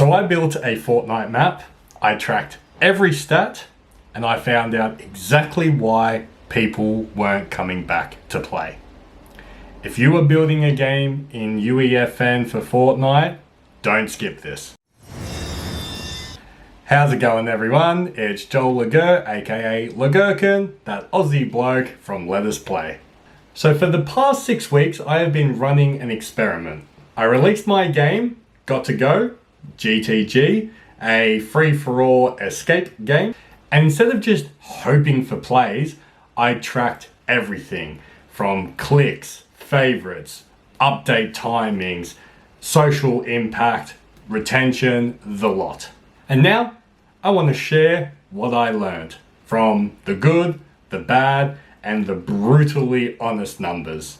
So I built a Fortnite map, I tracked every stat, and I found out exactly why people weren't coming back to play. If you are building a game in UEFN for Fortnite, don't skip this. How's it going, everyone? It's Joel Lagur, aka Lagurkin, that Aussie bloke from Let Us Play. So for the past 6 weeks, I have been running an experiment. I released my game, Got to Go, G2G, a free-for-all escape game. And instead of just hoping for plays, I tracked everything from clicks, favorites, update timings, social impact, retention, the lot. And now I want to share what I learned from the good, the bad, and the brutally honest numbers.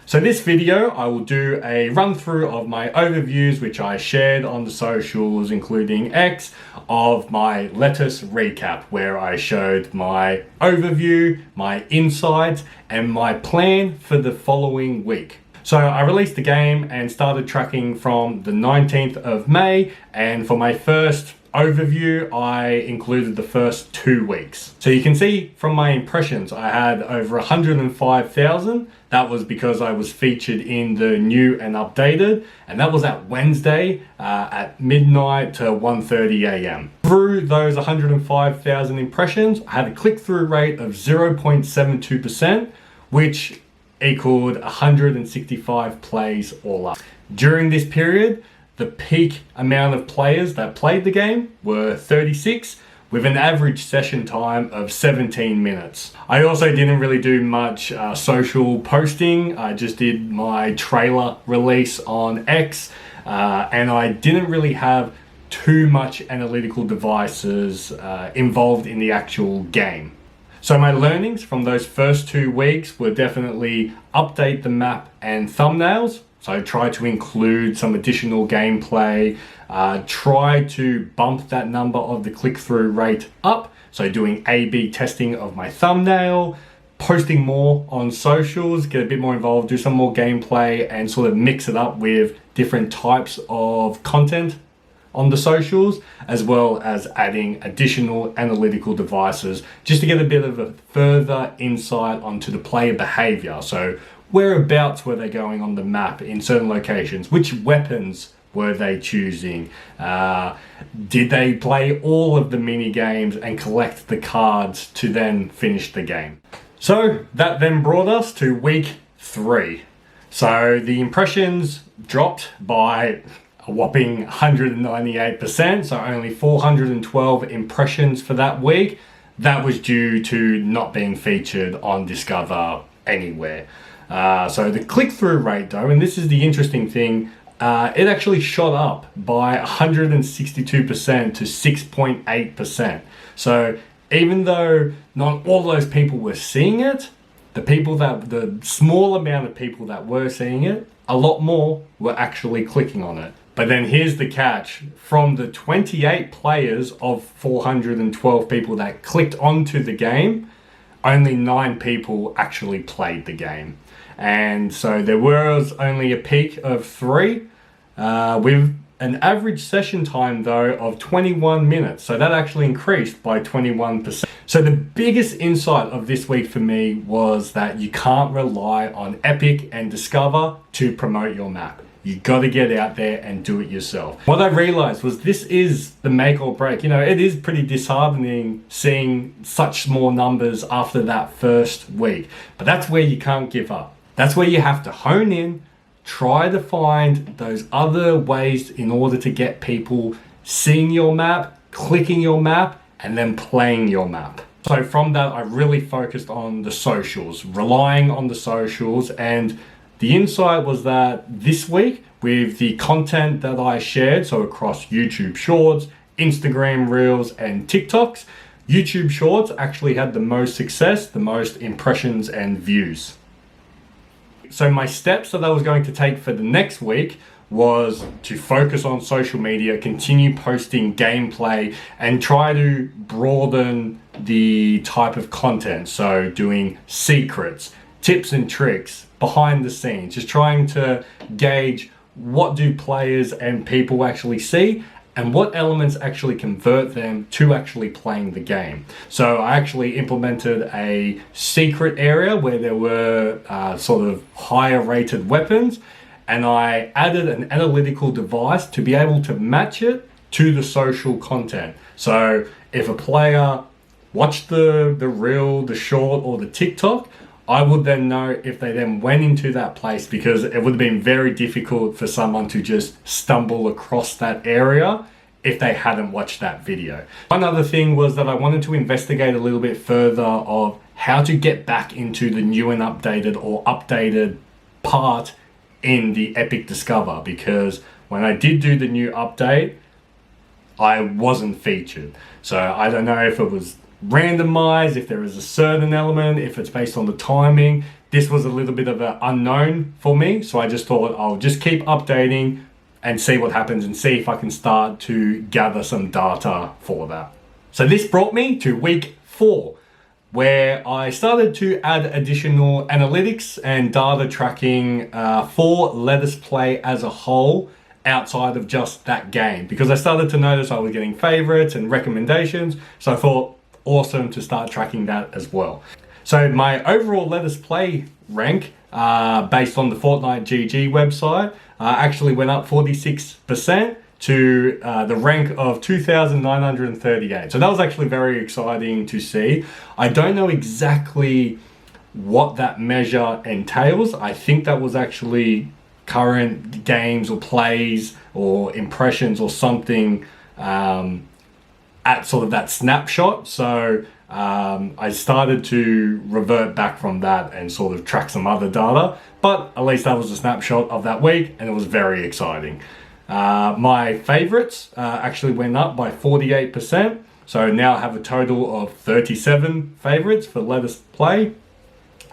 So this video, I will do a run through of my overviews, which I shared on the socials, including X, of my lettuce recap, where I showed my overview, my insights, and my plan for the following week. So I released the game and started tracking from the 19th of May, and for my first overview, I included the first 2 weeks. So you can see from my impressions, I had over 105,000. That was because I was featured in the new and updated, and that was at Wednesday at midnight to 1:30 a.m. Through those 105,000 impressions, I had a click-through rate of 0.72%, which equaled 165 plays all up. During this period, the peak amount of players that played the game were 36, with an average session time of 17 minutes. I also didn't really do much social posting. I just did my trailer release on X, and I didn't really have too much analytical devices involved in the actual game. So my learnings from those first 2 weeks were definitely update the map and thumbnails. So try to include some additional gameplay, try to bump that number of the click-through rate up. So doing A/B testing of my thumbnail, posting more on socials, get a bit more involved, do some more gameplay, and sort of mix it up with different types of content on the socials, as well as adding additional analytical devices just to get a bit of a further insight onto the player behavior. So whereabouts were they going on the map in certain locations? Which weapons were they choosing? Did they play all of the mini games and collect the cards to then finish the game? So that then brought us to week 3. So the impressions dropped by a whopping 198%, so only 412 impressions for that week. That was due to not being featured on Discover anywhere. So the click-through rate though, and this is the interesting thing, it actually shot up by 162% to 6.8%. So even though not all those people were seeing it, the small amount of people that were seeing it, a lot more were actually clicking on it. But then here's the catch. From the 28 players of 412 people that clicked onto the game, only 9 people actually played the game. And so there was only a peak of 3, with an average session time though of 21 minutes. So that actually increased by 21%. So the biggest insight of this week for me was that you can't rely on Epic and Discover to promote your map. You gotta get out there and do it yourself. What I realized was this is the make or break. You know, it is pretty disheartening seeing such small numbers after that first week, but that's where you can't give up. That's where you have to hone in, try to find those other ways in order to get people seeing your map, clicking your map, and then playing your map. So from that, I really focused on the socials, relying on the socials, and the insight was that this week, with the content that I shared, so across YouTube Shorts, Instagram Reels, and TikToks, YouTube Shorts actually had the most success, the most impressions and views. So my steps that I was going to take for the next week was to focus on social media, continue posting gameplay, and try to broaden the type of content. So doing secrets, tips and tricks, behind the scenes, just trying to gauge what do players and people actually see, and what elements actually convert them to actually playing the game. So I actually implemented a secret area where there were sort of higher rated weapons, and I added an analytical device to be able to match it to the social content. So if a player watched the reel, the short, or the TikTok, I would then know if they then went into that place, because it would have been very difficult for someone to just stumble across that area if they hadn't watched that video. One other thing was that I wanted to investigate a little bit further of how to get back into the new and updated or updated part in the Epic Discover, because when I did do the new update, I wasn't featured. So I don't know if it was randomized, if there is a certain element, if it's based on the timing. This was a little bit of an unknown for me, so I just thought I'll just keep updating and see what happens and see if I can start to gather some data for that. So this brought me to week 4, where I started to add additional analytics and data tracking for Let Us Play as a whole, outside of just that game, because I started to notice I was getting favorites and recommendations. So I thought, awesome to start tracking that as well. So my overall Let Us Play rank, based on the Fortnite GG website, actually went up 46% to the rank of 2,938. So that was actually very exciting to see. I don't know exactly what that measure entails. I think that was actually current games or plays or impressions or something at sort of that snapshot. So I started to revert back from that and sort of track some other data, but at least that was a snapshot of that week, and it was very exciting. My favorites actually went up by 48%. So now I have a total of 37 favorites for Let Us Play.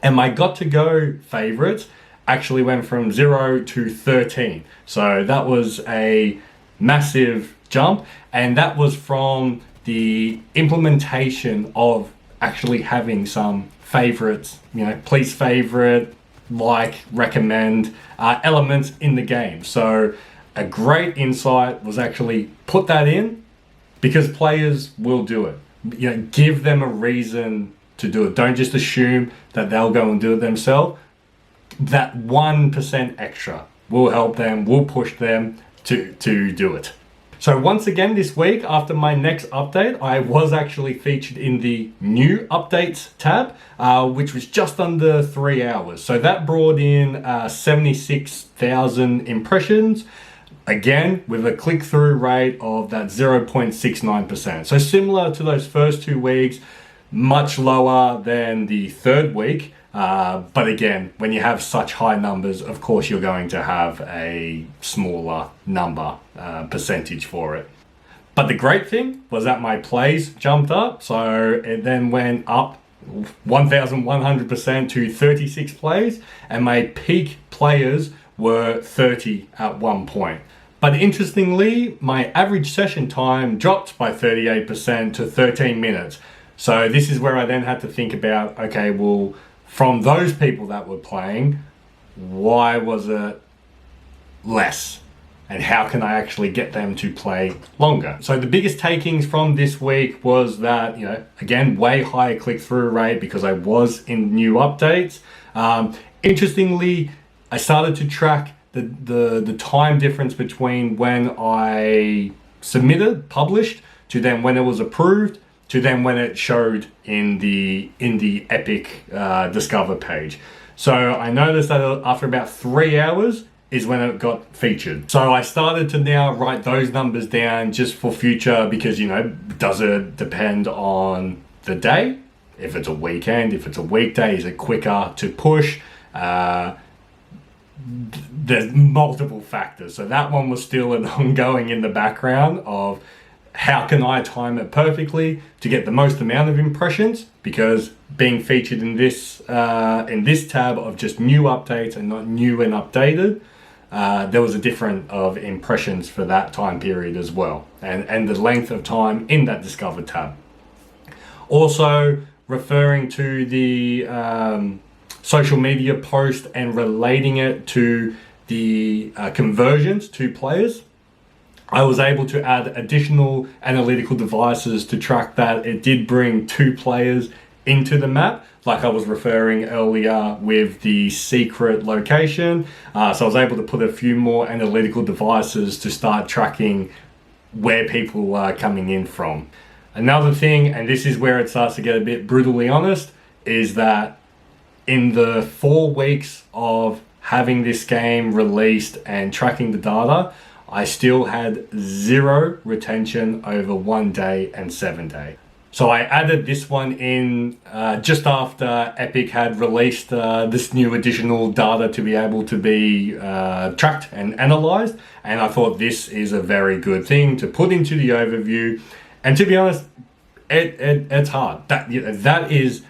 And my got to go favorites actually went from 0 to 13. So that was a massive jump, and that was from the implementation of actually having some favorites, please favorite, like, recommend elements in the game. So a great insight was actually put that in, because players will do it. Give them a reason to do it. Don't just assume that they'll go and do it themselves. That 1% extra will help them, will push them to do it. So once again this week, after my next update, I was actually featured in the new updates tab, which was just under 3 hours. So that brought in 76,000 impressions, again with a click-through rate of that 0.69%. So similar to those first 2 weeks, much lower than the third week. But again, when you have such high numbers, of course, you're going to have a smaller number percentage for it. But the great thing was that my plays jumped up. So it then went up 1,100% to 36 plays, and my peak players were 30 at one point. But interestingly, my average session time dropped by 38% to 13 minutes. So this is where I then had to think about, okay, well, from those people that were playing, why was it less? And how can I actually get them to play longer? So the biggest takings from this week was that, again, way higher click-through rate because I was in new updates. Interestingly, I started to track the time difference between when I submitted, published, to then when it was approved, to then when it showed in the Epic Discover page. So I noticed that after about 3 hours is when it got featured. So I started to now write those numbers down just for future, because, does it depend on the day? If it's a weekend, if it's a weekday, is it quicker to push? There's multiple factors. So that one was still an ongoing in the background of, how can I time it perfectly to get the most amount of impressions? Because being featured in this tab of just new updates and not new and updated, there was a different of impressions for that time period as well, and the length of time in that Discover tab. Also referring to the social media post and relating it to the conversions to players. I was able to add additional analytical devices to track that. It did bring 2 players into the map, like I was referring earlier with the secret location. So I was able to put a few more analytical devices to start tracking where people are coming in from. Another thing, and this is where it starts to get a bit brutally honest, is that in the 4 weeks of having this game released and tracking the data, I still had 0 retention over 1 day and 7 day. So I added this one in just after Epic had released this new additional data to be able to be tracked and analyzed. And I thought this is a very good thing to put into the overview. And to be honest, it's hard. That is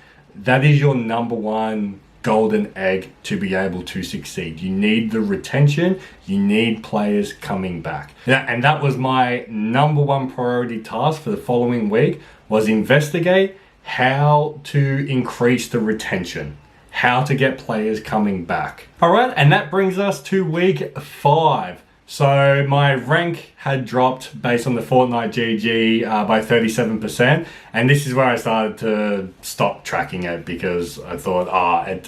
your number one golden egg to be able to succeed. You need the retention, you need players coming back. And that was my number one priority task for the following week, was investigate how to increase the retention, how to get players coming back. All right, and that brings us to week 5. So my rank had dropped based on the Fortnite GG by 37%. And this is where I started to stop tracking it, because I thought,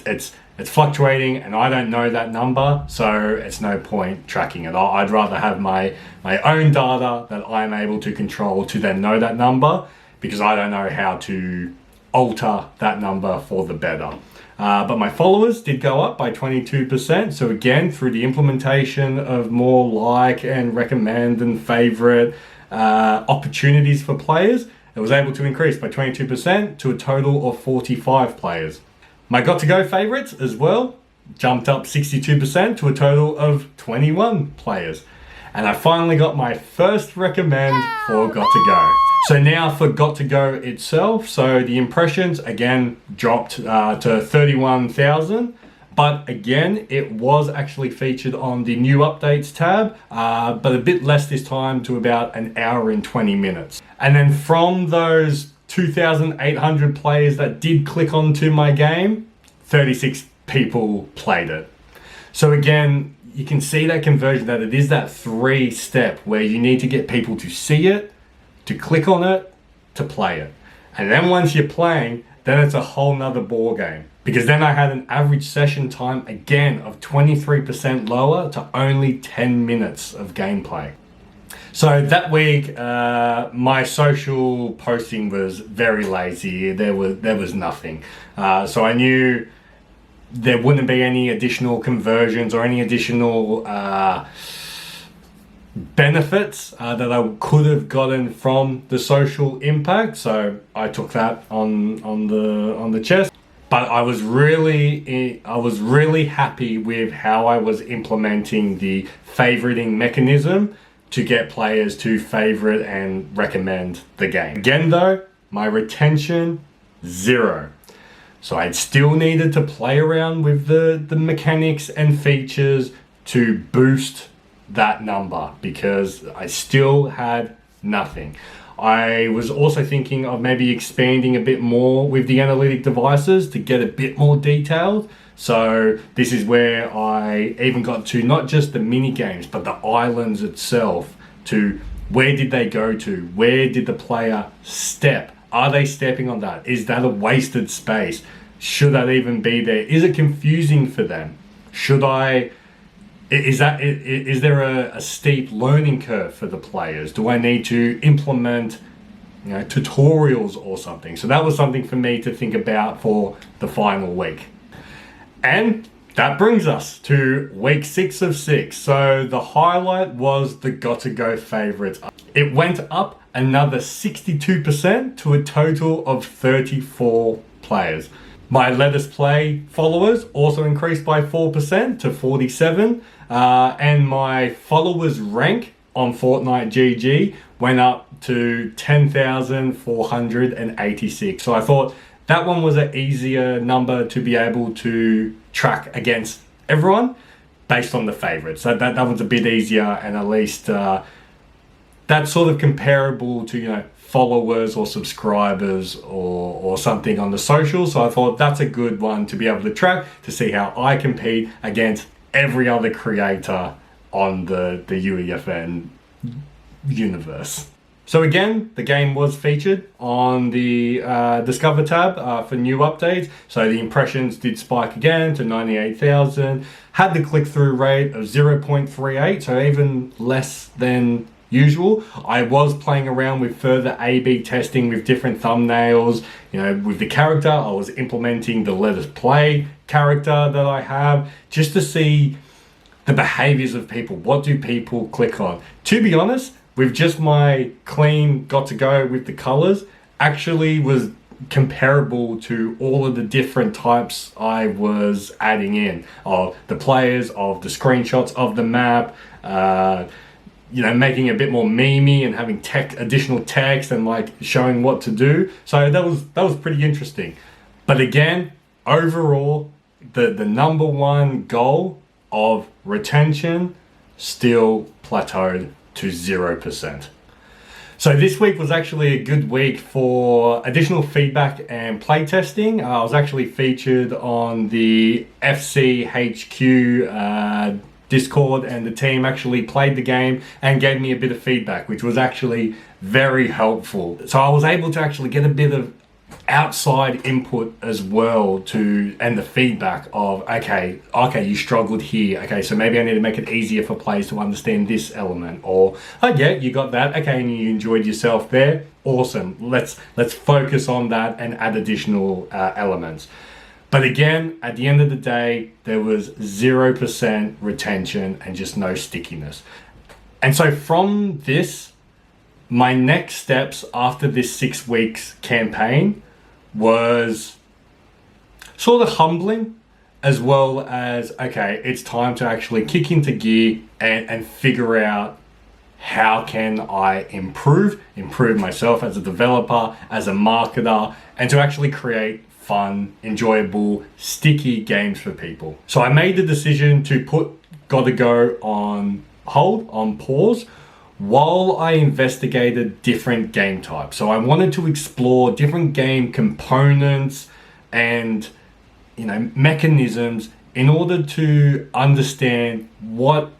it's fluctuating and I don't know that number, so it's no point tracking it. I'd rather have my own data that I'm able to control to then know that number, because I don't know how to alter that number for the better. But my followers did go up by 22%. So again, through the implementation of more like and recommend and favorite opportunities for players, it was able to increase by 22% to a total of 45 players. My got to go favorites as well jumped up 62% to a total of 21 players. And I finally got my first recommend for got to go. So now for got to go itself, so the impressions again dropped to 31,000, but again it was actually featured on the new updates tab, but a bit less this time, to about an hour and 20 minutes. And then from those 2,800 players that did click onto my game, 36 people played it. So again, you can see that conversion, that it is that 3-step where you need to get people to see it, to click on it, to play it. And then once you're playing, then it's a whole nother ball game. Because then I had an average session time again of 23% lower to only 10 minutes of gameplay. So that week, my social posting was very lazy. There was nothing. So I knew there wouldn't be any additional conversions or any additional benefits that I could have gotten from the social impact. So I took that on the chest. But I was really happy with how I was implementing the favoriting mechanism to get players to favorite and recommend the game. Again though, my retention, 0. So I still needed to play around with the mechanics and features to boost that number, because I still had nothing. I was also thinking of maybe expanding a bit more with the analytic devices to get a bit more detailed. So this is where I even got to not just the mini games, but the islands itself, to where did they go to? Where did the player step? Are they stepping on that? Is that a wasted space? Should that even be there? Is it confusing for them? Is there a steep learning curve for the players? Do I need to implement tutorials or something? So that was something for me to think about for the final week. And that brings us to week 6 of 6. So the highlight was the got to go favorites. It went up another 62% to a total of 34 players. My Let Us Play followers also increased by 4% to 47. And my followers rank on Fortnite GG went up to 10,486. So I thought that one was an easier number to be able to track against everyone based on the favorites. So that one's a bit easier, and at least that's sort of comparable to, followers or subscribers or something on the social. So I thought that's a good one to be able to track, to see how I compete against every other creator on the UEFN universe. So again, the game was featured on the Discover tab for new updates. So the impressions did spike again to 98,000. Had the click-through rate of 0.38, so even less than usual. I was playing around with further A/B testing with different thumbnails. You know, with the character, I was implementing the Let Us Play character that I have just to see the behaviors of people. What do people click on? To be honest, with just my clean got to go with the colors, actually was comparable to all of the different types I was adding in of the players, of the screenshots of the map, you know, making it a bit more memey and having additional text and like showing what to do. So that was pretty interesting. But again, overall, the number one goal of retention still plateaued to 0%. So this week was actually a good week for additional feedback and playtesting. I was actually featured on the FCHQ Discord, and the team actually played the game and gave me a bit of feedback, which was actually very helpful. So I was able to actually get a bit of outside input as well and the feedback of, okay, you struggled here. Okay, so maybe I need to make it easier for players to understand this element, or, oh yeah, you got that. Okay, and you enjoyed yourself there. Awesome. Let's focus on that and add additional elements. But again, at the end of the day, there was 0% retention and just no stickiness. And so from this, my next steps after this 6 weeks campaign was sort of humbling, as well as, okay, it's time to actually kick into gear and figure out how can I improve myself as a developer, as a marketer, and to actually create fun, enjoyable, sticky games for people. So I made the decision to put Gotta Go on hold, on pause, while I investigated different game types. So I wanted to explore different game components and, you know, mechanisms in order to understand what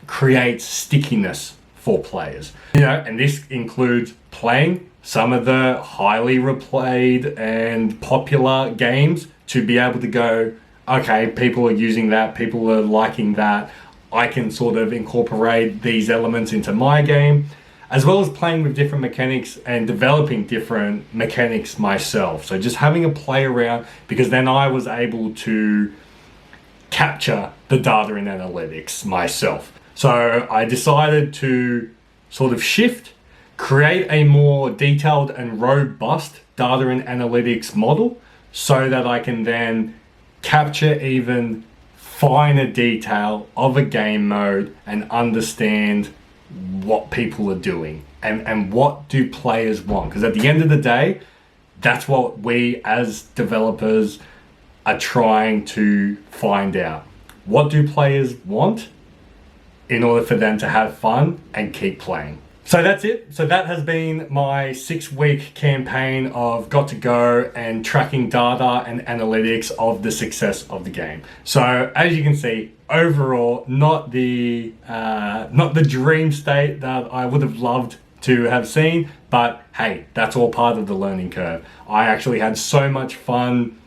creates stickiness for players. You know, and this includes playing some of the highly replayed and popular games to be able to go, okay, people are using that, people are liking that, I can sort of incorporate these elements into my game, as well as playing with different mechanics and developing different mechanics myself. So just having a play around, because then I was able to capture the data and analytics myself. So I decided to sort of shift, create a more detailed and robust data and analytics model so that I can then capture even finer detail of a game mode and understand what people are doing and what do players want. Because at the end of the day, that's what we as developers are trying to find out. What do players want in order for them to have fun and keep playing? So that's it. So that has been my 6-week campaign of Got to Go and tracking data and analytics of the success of the game. So as you can see, overall, not the dream state that I would have loved to have seen, but hey, that's all part of the learning curve. I actually had so much fun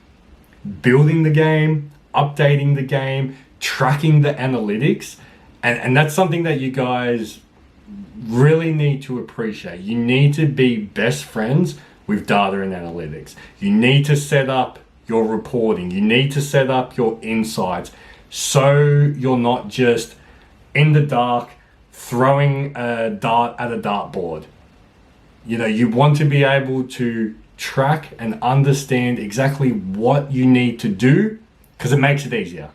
building the game, updating the game, tracking the analytics, and that's something that you guys really need to appreciate. You need to be best friends with data and analytics. You need to set up your reporting. You need to set up your insights so you're not just in the dark throwing a dart at a dartboard. You know, you want to be able to track and understand exactly what you need to do, because it makes it easier.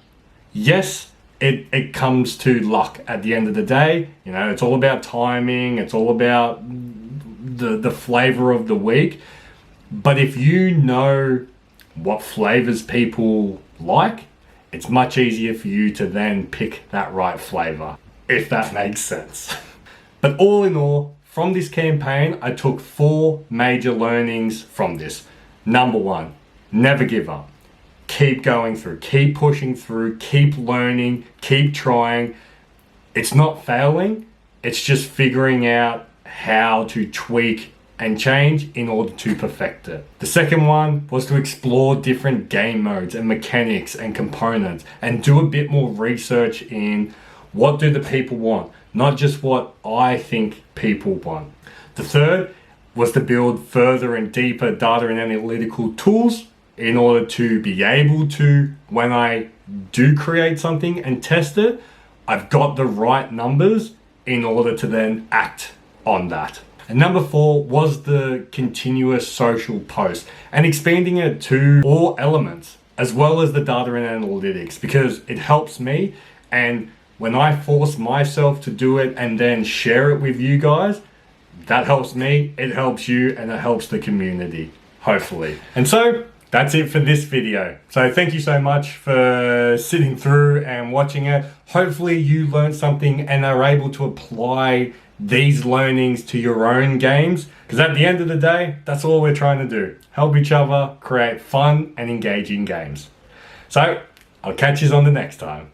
Yes, it comes to luck at the end of the day. You know, it's all about timing, it's all about the flavor of the week. But if you know what flavors people like, it's much easier for you to then pick that right flavor, if that makes sense. But all in all, from this campaign, I took 4 major learnings from this. Number 1, never give up. Keep going through, keep pushing through, keep learning, keep trying. It's not failing, it's just figuring out how to tweak and change in order to perfect it. The second one was to explore different game modes and mechanics and components and do a bit more research in what do the people want, not just what I think people want. The third was to build further and deeper data and analytical tools in order to be able to, when I do create something and test it, I've got the right numbers in order to then act on that. And number 4 was the continuous social post and expanding it to all elements as well as the data and analytics, because it helps me, and when I force myself to do it and then share it with you guys, that helps me, it helps you, and it helps the community, hopefully. And so that's it for this video. So thank you so much for sitting through and watching it. Hopefully you learned something and are able to apply these learnings to your own games, because at the end of the day, that's all we're trying to do. Help each other create fun and engaging games. So I'll catch you on the next time.